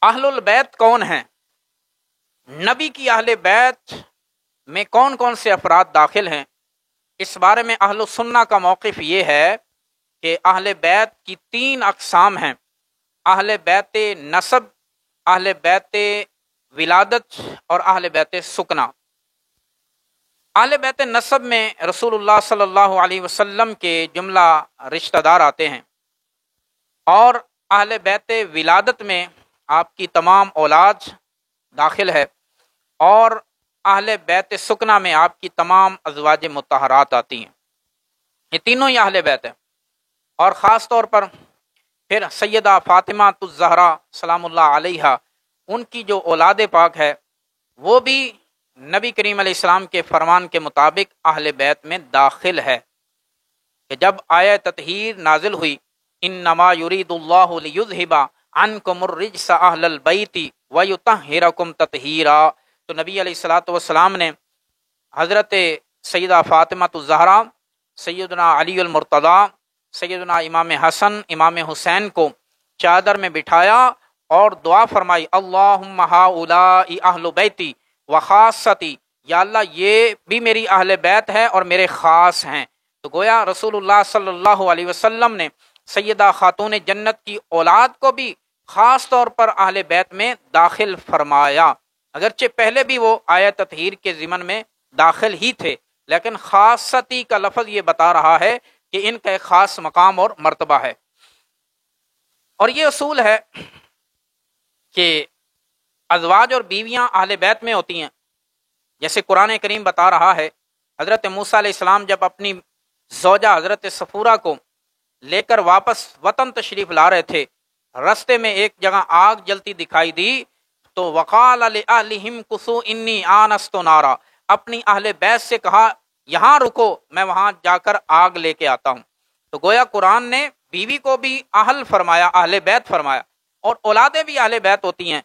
اہل البیت کون ہیں؟ نبی کی اہل بیت میں کون کون سے افراد داخل ہیں؟ اس بارے میں اہل السنہ کا موقف یہ ہے کہ اہل بیت کی 3 اقسام ہیں: اہل بیت نسب، اہل بیت ولادت اور اہل بیت سکنا۔ اہل بیت نسب میں رسول اللہ صلی اللہ علیہ وسلم کے جملہ رشتہ دار آتے ہیں، اور اہل بیت ولادت میں آپ کی تمام اولاد داخل ہے، اور اہل بیت سکنا میں آپ کی تمام ازواج مطہرات آتی ہیں۔ یہ تینوں ہی اہل بیت ہیں، اور خاص طور پر پھر سیدہ فاطمہ الزہرا سلام اللہ علیہا، ان کی جو اولاد پاک ہے وہ بھی نبی کریم علیہ السلام کے فرمان کے مطابق اہل بیت میں داخل ہے، کہ جب آیہ تطہیر نازل ہوئی انما یرید اللہ لیذھب عنکم الرجس اہل البیت ویطہرکم تطہیرا، تو نبی علیہ الصلوۃ والسلام نے حضرت سیدہ فاطمہ الزہرا، سیدنا علی المرتضی، سیدنا امام حسن، امام حسین کو چادر میں بٹھایا اور دعا فرمائی، اللہم ہؤلاء اہل بیتی وخاصتی، یا اللہ یہ بھی میری اہل بیت ہے اور میرے خاص ہیں۔ تو گویا رسول اللہ صلی اللہ علیہ وسلم نے سیدہ خاتون جنت کی اولاد کو بھی خاص طور پر اہل بیت میں داخل فرمایا، اگرچہ پہلے بھی وہ آیہ تطہیر کے ضمن میں داخل ہی تھے، لیکن خاصتی کا لفظ یہ بتا رہا ہے کہ ان کا ایک خاص مقام اور مرتبہ ہے۔ اور یہ اصول ہے کہ ازواج اور بیویاں اہل بیت میں ہوتی ہیں، جیسے قرآن کریم بتا رہا ہے، حضرت موسیٰ علیہ السلام جب اپنی زوجہ حضرت صفورہ کو لے کر واپس وطن تشریف لا رہے تھے، رستے میں ایک جگہ آگ جلتی دکھائی دی، تو وقال لأہلہم کثوا انی آنست نارا، اپنی اہل بیت سے کہا یہاں رکو، میں وہاں جا کر آگ لے کے آتا ہوں۔ تو گویا قرآن نے بیوی کو بھی اہل فرمایا، اہل بیت فرمایا، اور اولادیں بھی اہل بیت ہوتی ہیں،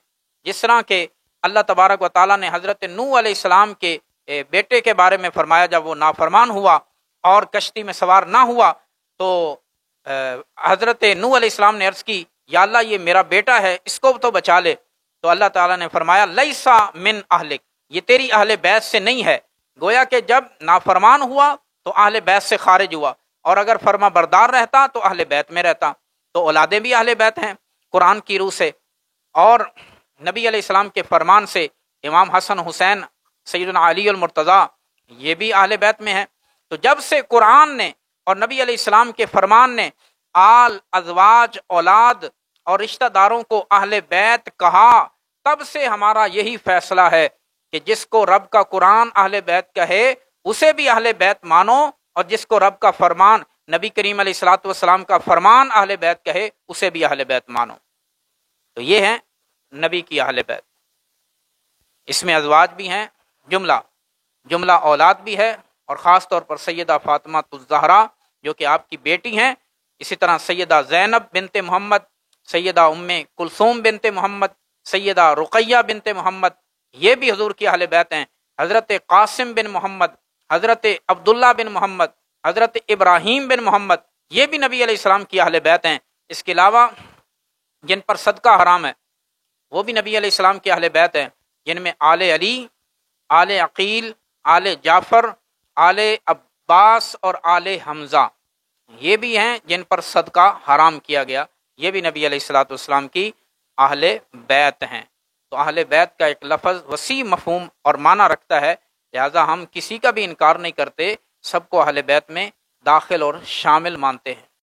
جس طرح کہ اللہ تبارک و تعالیٰ نے حضرت نوح علیہ السلام کے بیٹے کے بارے میں فرمایا، جب وہ نافرمان ہوا اور کشتی میں سوار نہ ہوا، تو حضرت نوح علیہ السلام نے عرض کی یا اللہ یہ میرا بیٹا ہے، اس کو تو بچا لے۔ تو اللہ تعالیٰ نے فرمایا لیسا من اہلک، یہ تیری اہل بیت سے نہیں ہے۔ گویا کہ جب نافرمان ہوا تو اہل بیت سے خارج ہوا، اور اگر فرما بردار رہتا تو اہل بیت میں رہتا۔ تو اولادیں بھی اہل بیت ہیں قرآن کی روح سے، اور نبی علیہ السلام کے فرمان سے امام حسن حسین، سیدنا علی المرتضی، یہ بھی اہل بیت میں ہیں۔ تو جب سے قرآن نے اور نبی علیہ السلام کے فرمان نے آل، ازواج، اولاد اور رشتہ داروں کو اہل بیت کہا، تب سے ہمارا یہی فیصلہ ہے کہ جس کو رب کا قرآن اہل بیت کہے اسے بھی اہل بیت مانو، اور جس کو رب کا فرمان، نبی کریم علیہ الصلوۃ والسلام کا فرمان اہل بیت کہے اسے بھی اہل بیت مانو۔ تو یہ ہیں نبی کی اہل بیت، اس میں ازواج بھی ہیں، جملہ اولاد بھی ہے، اور خاص طور پر سیدہ فاطمہ الزہرا جو کہ آپ کی بیٹی ہیں، اسی طرح سیدہ زینب بنت محمد، سیدہ ام کلثوم بنت محمد، سیدہ رقیہ بنت محمد، یہ بھی حضور کی اہل بیت ہیں، حضرت قاسم بن محمد، حضرت عبداللہ بن محمد، حضرت ابراہیم بن محمد، یہ بھی نبی علیہ السلام کی اہل بیت ہیں۔ اس کے علاوہ جن پر صدقہ حرام ہے وہ بھی نبی علیہ السلام کے اہل بیت ہیں، جن میں آل علی، آل عقیل، آل جعفر، آل عباس اور آل حمزہ، یہ بھی ہیں جن پر صدقہ حرام کیا گیا، یہ بھی نبی علیہ الصلوۃ والسلام کی اہل بیت ہیں۔ تو اہل بیت کا ایک لفظ وسیع مفہوم اور معنی رکھتا ہے، لہذا ہم کسی کا بھی انکار نہیں کرتے، سب کو اہل بیت میں داخل اور شامل مانتے ہیں۔